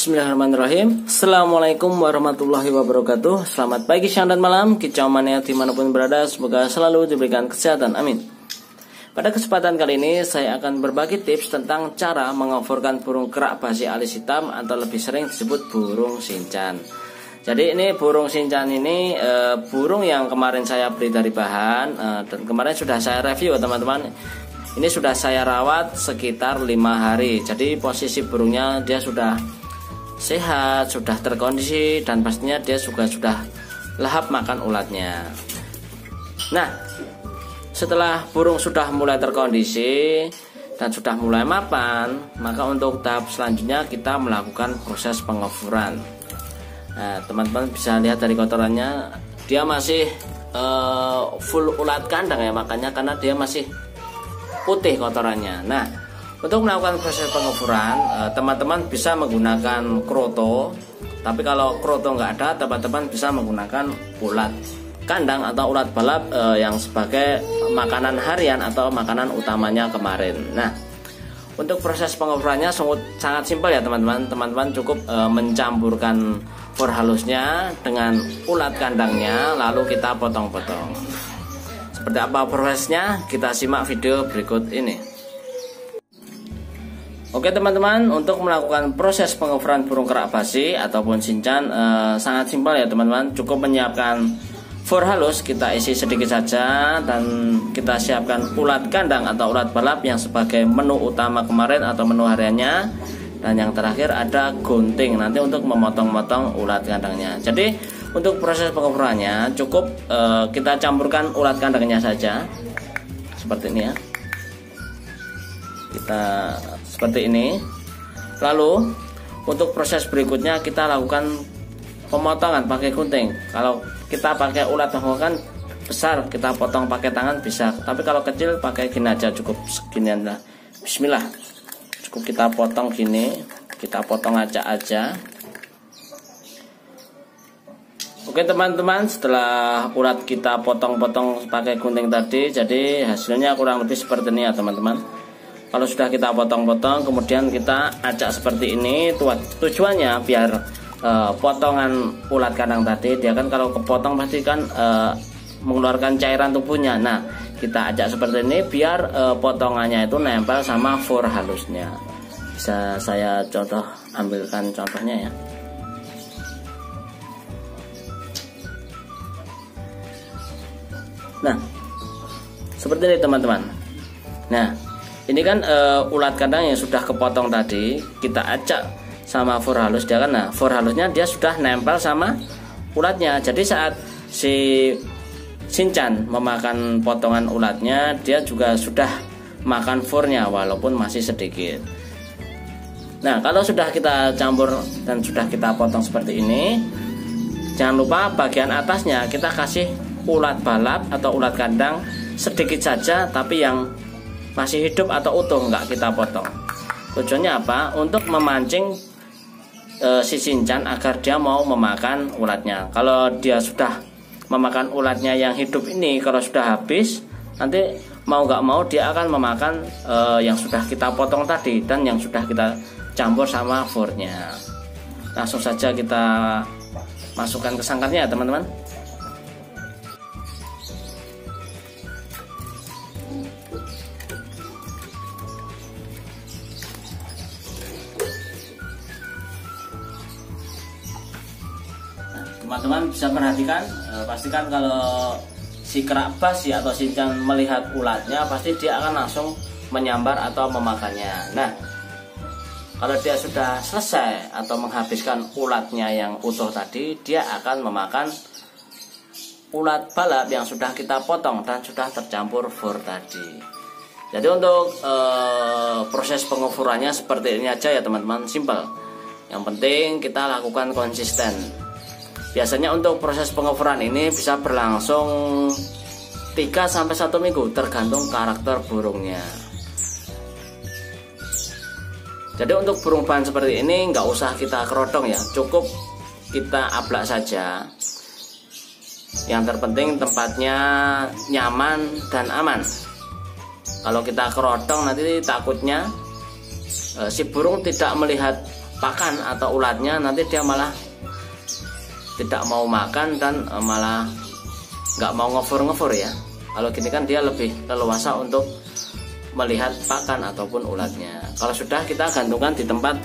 Bismillahirrahmanirrahim. Assalamualaikum warahmatullahi wabarakatuh. Selamat pagi, siang, dan malam kicau mania dimanapun berada. Semoga selalu diberikan kesehatan, amin. Pada kesempatan kali ini saya akan berbagi tips tentang cara mengoforkan burung kerak basi alis hitam atau lebih sering disebut burung sinchan. Jadi ini burung sinchan ini burung yang kemarin saya beli dari bahan dan kemarin sudah saya review teman-teman. Ini sudah saya rawat sekitar 5 hari. Jadi posisi burungnya dia sudah sehat, sudah terkondisi, dan pastinya dia juga sudah lahap makan ulatnya. Nah, setelah burung sudah mulai terkondisi dan sudah mulai mapan, maka untuk tahap selanjutnya kita melakukan proses pengoforan. Nah, teman-teman bisa lihat dari kotorannya, dia masih full ulat kandang ya, makanya karena dia masih putih kotorannya. Nah, untuk melakukan proses pengoforan, teman-teman bisa menggunakan kroto. Tapi kalau kroto nggak ada, teman-teman bisa menggunakan ulat kandang atau ulat balap yang sebagai makanan harian atau makanan utamanya kemarin. Nah, untuk proses pengoforannya sangat simpel ya teman-teman. Teman-teman cukup mencampurkan for halusnya dengan ulat kandangnya, lalu kita potong-potong. Seperti apa prosesnya? Kita simak video berikut ini. Oke teman-teman, untuk melakukan proses pengoforan burung kerak basi ataupun sinchan sangat simpel ya teman-teman. Cukup menyiapkan for halus, kita isi sedikit saja, dan kita siapkan ulat kandang atau ulat balap yang sebagai menu utama kemarin atau menu hariannya. Dan yang terakhir ada gunting nanti untuk memotong-motong ulat kandangnya. Jadi untuk proses pengoforannya cukup kita campurkan ulat kandangnya saja seperti ini ya. Kita seperti ini. Lalu untuk proses berikutnya kita lakukan pemotongan pakai gunting. Kalau kita pakai ulat kan besar, kita potong pakai tangan bisa. Tapi kalau kecil pakai gini aja, cukup segini aja. Bismillah. Cukup kita potong gini, kita potong aja. Oke teman-teman, setelah ulat kita potong-potong pakai gunting tadi, jadi hasilnya kurang lebih seperti ini ya teman-teman. Kalau sudah kita potong-potong, kemudian kita acak seperti ini. Tujuannya biar potongan ulat kandang tadi, dia kan kalau kepotong pasti kan mengeluarkan cairan tubuhnya. Nah, kita acak seperti ini biar potongannya itu nempel sama for halusnya. Bisa saya ambilkan contohnya ya. Nah, seperti ini teman-teman. Nah, ini kan ulat kandang yang sudah kepotong tadi, kita acak sama for halus dia kan. Nah, for halusnya dia sudah nempel sama ulatnya. Jadi saat si sinchan memakan potongan ulatnya, dia juga sudah makan fornya walaupun masih sedikit. Nah, kalau sudah kita campur dan sudah kita potong seperti ini, jangan lupa bagian atasnya kita kasih ulat balap atau ulat kandang sedikit saja, tapi yang masih hidup atau utuh, nggak kita potong. Tujuannya apa? Untuk memancing si sinchan agar dia mau memakan ulatnya. Kalau dia sudah memakan ulatnya yang hidup ini, kalau sudah habis, nanti mau nggak mau dia akan memakan yang sudah kita potong tadi dan yang sudah kita campur sama fornya. Langsung saja kita masukkan ke sangkarnya ya teman-teman. Teman-teman bisa perhatikan, pastikan kalau si kerak basi atau sinchan melihat ulatnya, pasti dia akan langsung menyambar atau memakannya. Nah, kalau dia sudah selesai atau menghabiskan ulatnya yang utuh tadi, dia akan memakan ulat balap yang sudah kita potong dan sudah tercampur for tadi. Jadi untuk proses pengoforannya seperti ini aja ya teman-teman, simple. Yang penting kita lakukan konsisten. Biasanya untuk proses pengoforan ini bisa berlangsung 3-1 minggu tergantung karakter burungnya. Jadi untuk burung bahan seperti ini nggak usah kita kerodong ya, cukup kita ablak saja. Yang terpenting tempatnya nyaman dan aman. Kalau kita kerodong nanti takutnya si burung tidak melihat pakan atau ulatnya, nanti dia malah tidak mau makan dan malah nggak mau ngefur ya. Kalau gini kan dia lebih leluasa untuk melihat pakan ataupun ulatnya. Kalau sudah, kita gantungkan di tempat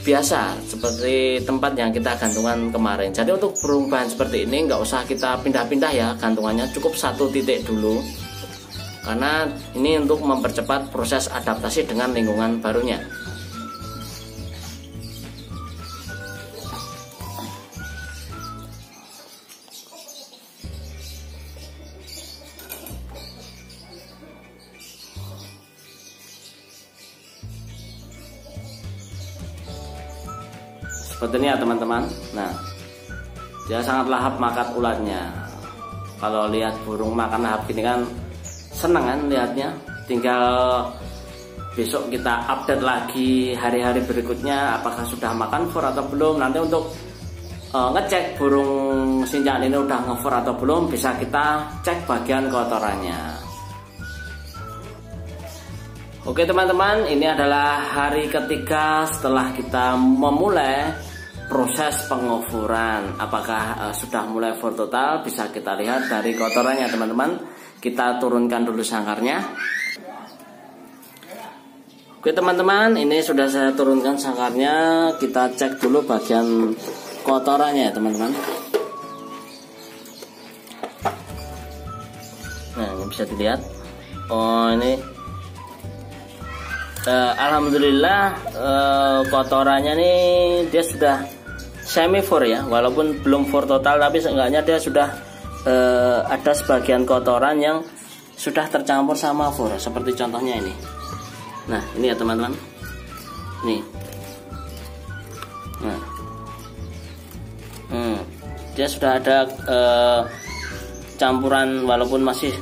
biasa seperti tempat yang kita gantungan kemarin. Jadi untuk burung bahan seperti ini nggak usah kita pindah-pindah ya gantungannya, cukup satu titik dulu, karena ini untuk mempercepat proses adaptasi dengan lingkungan barunya. Seperti ini ya teman-teman. Nah, dia sangat lahap makan ulatnya. Kalau lihat burung makan lahap gini kan seneng kan lihatnya. Tinggal besok kita update lagi hari-hari berikutnya apakah sudah makan fur atau belum. Nanti untuk ngecek burung sinjaan ini udah ngefur atau belum, bisa kita cek bagian kotorannya. Oke teman-teman, ini adalah hari ketiga setelah kita memulai proses pengofuran. Apakah sudah mulai fur total? Bisa kita lihat dari kotorannya teman-teman. Kita turunkan dulu sangkarnya. Oke teman-teman, ini sudah saya turunkan sangkarnya. Kita cek dulu bagian kotorannya ya teman-teman. Nah, ini bisa dilihat. Oh, ini alhamdulillah kotorannya nih dia sudah semi fur ya, walaupun belum fur total, tapi seenggaknya dia sudah ada sebagian kotoran yang sudah tercampur sama fur, seperti contohnya ini. Nah, ini ya teman-teman. Nih. Nah. Dia sudah ada campuran, walaupun masih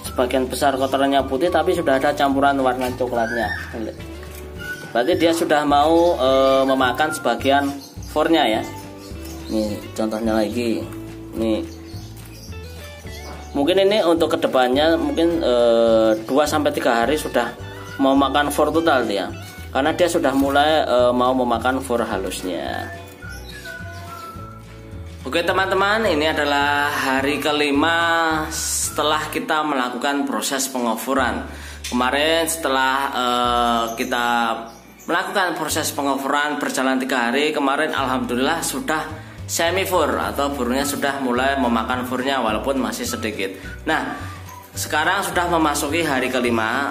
sebagian besar kotorannya putih, tapi sudah ada campuran warna coklatnya. Berarti dia sudah mau memakan sebagian furnya ya. Nih contohnya lagi. Nih. Mungkin ini untuk kedepannya mungkin 2-3 hari sudah mau makan fur total dia. Karena dia sudah mulai mau memakan fur halusnya. Oke teman-teman, ini adalah hari kelima setelah kita melakukan proses pengofuran. Kemarin setelah kita melakukan proses pengofuran berjalan 3 hari, kemarin alhamdulillah sudah semi fur atau burungnya sudah mulai memakan furnya walaupun masih sedikit. Nah, sekarang sudah memasuki hari kelima.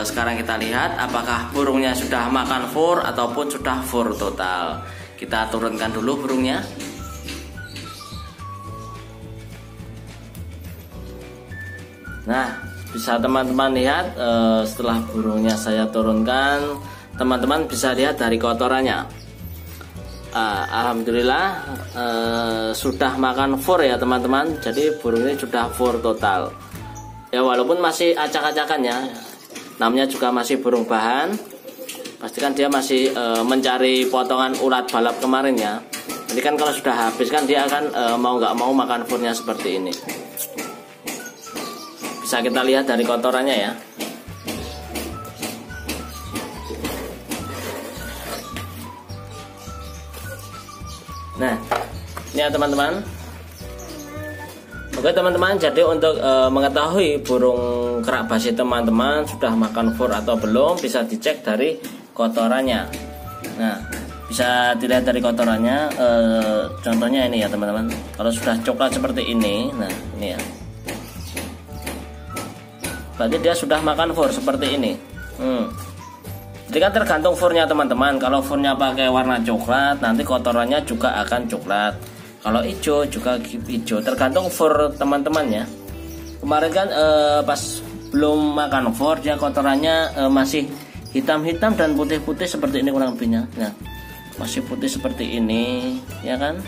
Sekarang kita lihat apakah burungnya sudah makan fur ataupun sudah fur total. Kita turunkan dulu burungnya. Nah, bisa teman-teman lihat setelah burungnya saya turunkan, teman-teman bisa lihat dari kotorannya. Alhamdulillah sudah makan fur ya teman-teman. Jadi burung ini sudah fur total. Ya walaupun masih acak-acakannya, namanya juga masih burung bahan. Pastikan dia masih mencari potongan ulat balap kemarin ya. Jadi kan kalau sudah habis kan dia akan mau nggak mau makan furnya seperti ini. Bisa kita lihat dari kotorannya ya. Nah, ini ya teman-teman. Oke teman-teman, jadi untuk mengetahui burung kerak basi teman-teman sudah makan fur atau belum, bisa dicek dari kotorannya. Nah, bisa dilihat dari kotorannya. Contohnya ini ya teman-teman. Kalau sudah coklat seperti ini, nah ini ya. Berarti dia sudah makan fur seperti ini. Jadi kan tergantung furnya teman-teman. Kalau furnya pakai warna coklat, nanti kotorannya juga akan coklat. Kalau hijau juga hijau. Tergantung fur teman-teman ya. Kemarin kan pas belum makan fur, dia kotorannya masih hitam-hitam dan putih-putih seperti ini kurang lebihnya. Nah, masih putih seperti ini, ya kan?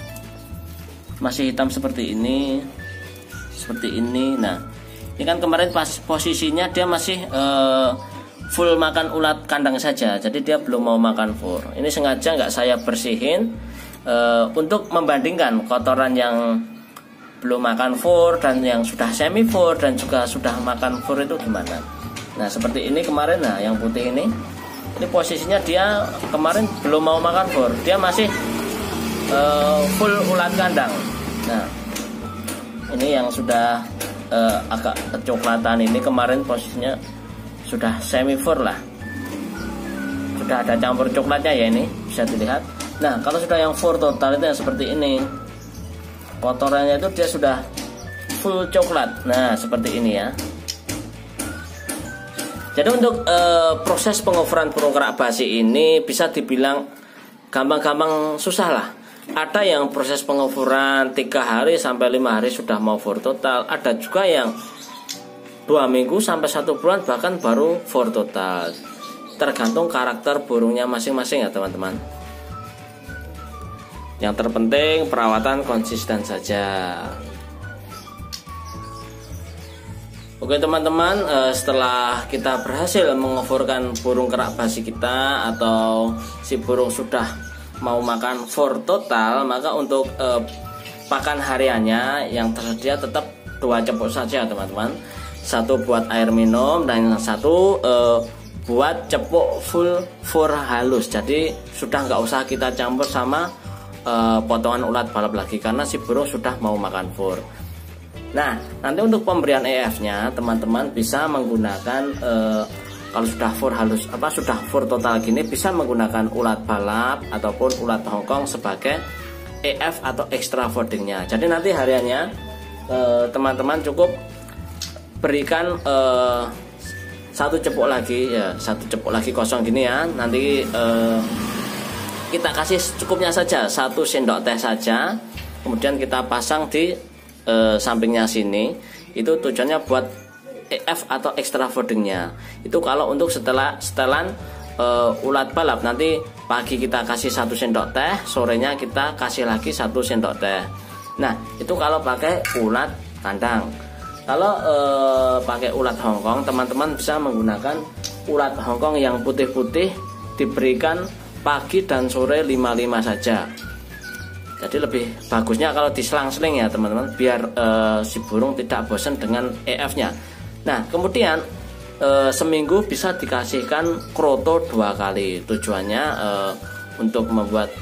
Masih hitam seperti ini, seperti ini. Nah. Ini kan kemarin pas posisinya dia masih full makan ulat kandang saja, jadi dia belum mau makan fur. Ini sengaja nggak saya bersihin untuk membandingkan kotoran yang belum makan fur dan yang sudah semi fur dan juga sudah makan fur itu gimana. Nah seperti ini kemarin, nah yang putih ini Ini posisinya dia kemarin belum mau makan for, dia masih full ulat kandang. Nah, ini yang sudah agak kecoklatan ini kemarin posisinya sudah semi for lah, sudah ada campur coklatnya ya, ini bisa dilihat. Nah, kalau sudah yang for total itu yang seperti ini, kotorannya itu dia sudah full coklat. Nah, seperti ini ya. Jadi untuk proses pengoveran burung kerak basi ini bisa dibilang gampang-gampang susah lah. Ada yang proses pengoveran 3 hari sampai 5 hari sudah mau for total. Ada juga yang 2 minggu sampai 1 bulan bahkan baru for total. Tergantung karakter burungnya masing-masing ya teman-teman. Yang terpenting perawatan konsisten saja. Oke teman-teman, setelah kita berhasil mengoverkan burung kerak basi kita atau si burung sudah mau makan for total, maka untuk pakan hariannya yang tersedia tetap 2 cepuk saja teman-teman. 1 buat air minum dan yang 1 buat cepuk full for halus. Jadi sudah nggak usah kita campur sama potongan ulat balap lagi karena si burung sudah mau makan for. Nah, nanti untuk pemberian EF-nya teman-teman bisa menggunakan kalau sudah for halus sudah for total gini bisa menggunakan ulat balap ataupun ulat Hongkong sebagai EF atau extra foodingnya. Jadi nanti hariannya teman-teman cukup berikan 1 cepuk lagi ya, 1 cepuk lagi kosong gini ya. Nanti kita kasih cukupnya saja 1 sendok teh saja. Kemudian kita pasang di sampingnya sini, itu tujuannya buat EF atau extra foodingnya. Itu kalau untuk setelan ulat balap, nanti pagi kita kasih 1 sendok teh, sorenya kita kasih lagi 1 sendok teh. Nah, itu kalau pakai ulat kandang. Kalau pakai ulat Hongkong, teman-teman bisa menggunakan ulat Hongkong yang putih-putih, diberikan pagi dan sore 5-5 saja. Jadi lebih bagusnya kalau diselang-seling ya teman-teman, biar si burung tidak bosan dengan EF-nya. Nah, kemudian seminggu bisa dikasihkan kroto 2 kali. Tujuannya untuk membuat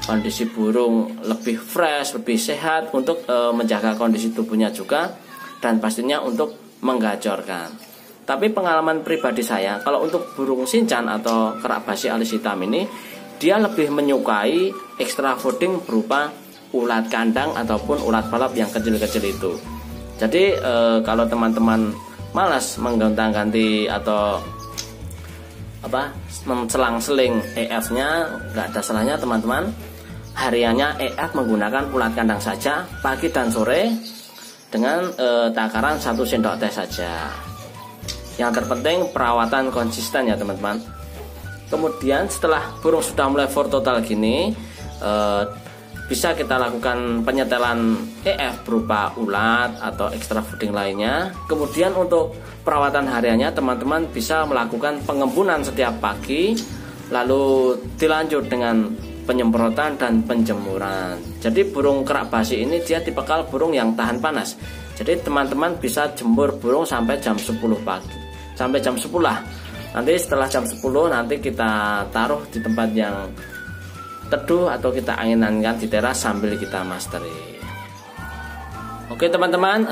kondisi burung lebih fresh, lebih sehat, untuk menjaga kondisi tubuhnya juga, dan pastinya untuk menggacorkan. Tapi pengalaman pribadi saya, kalau untuk burung sinchan atau kerak basi alis hitam ini, dia lebih menyukai extra fooding berupa ulat kandang ataupun ulat balap yang kecil-kecil itu. Jadi kalau teman-teman malas menggonta-ganti atau menselang-seling EF-nya, nggak ada salahnya teman-teman hariannya EF menggunakan ulat kandang saja pagi dan sore dengan takaran 1 sendok teh saja. Yang terpenting perawatan konsisten ya teman-teman. Kemudian setelah burung sudah mulai for total gini, bisa kita lakukan penyetelan EF berupa ulat atau extra fooding lainnya. Kemudian untuk perawatan hariannya teman-teman bisa melakukan pengembunan setiap pagi, lalu dilanjut dengan penyemprotan dan penjemuran. Jadi burung kerak basi ini dia tipikal burung yang tahan panas. Jadi teman-teman bisa jemur burung sampai jam 10 pagi, sampai jam 10 lah. Nanti setelah jam 10 nanti kita taruh di tempat yang teduh atau kita anginkan di teras sambil kita masteri. Oke teman-teman,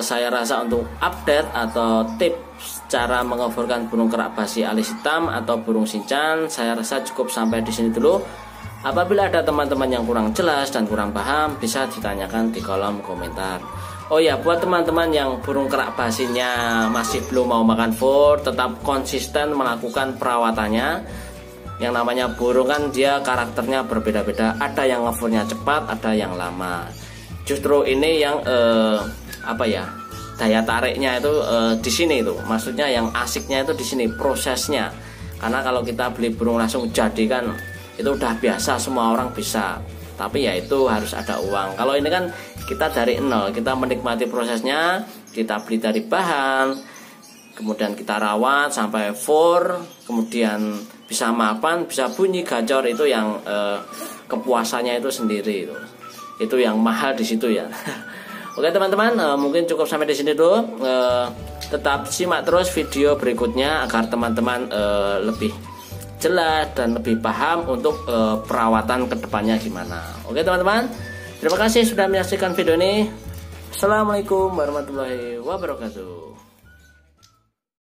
saya rasa untuk update atau tips cara mengoverkan burung kerak basi alis hitam atau burung sinchan, saya rasa cukup sampai di sini dulu. Apabila ada teman-teman yang kurang jelas dan kurang paham, bisa ditanyakan di kolom komentar. Oh ya, buat teman-teman yang burung kerak basinya masih belum mau makan for, tetap konsisten melakukan perawatannya. Yang namanya burung kan dia karakternya berbeda-beda. Ada yang ngefornya cepat, ada yang lama. Justru ini yang daya tariknya itu di sini itu. Maksudnya yang asiknya itu di sini prosesnya. Karena kalau kita beli burung langsung jadi kan itu udah biasa, semua orang bisa. Tapi ya itu harus ada uang. Kalau ini kan kita dari nol, kita menikmati prosesnya, kita beli dari bahan, kemudian kita rawat sampai for, kemudian bisa mapan, bisa bunyi gacor, itu yang kepuasannya itu sendiri itu yang mahal di situ ya. Oke teman-teman, mungkin cukup sampai di sini dulu. Tetap simak terus video berikutnya agar teman-teman lebih jelas dan lebih paham untuk perawatan kedepannya gimana. Oke teman-teman, terima kasih sudah menyaksikan video ini. Assalamualaikum warahmatullahi wabarakatuh.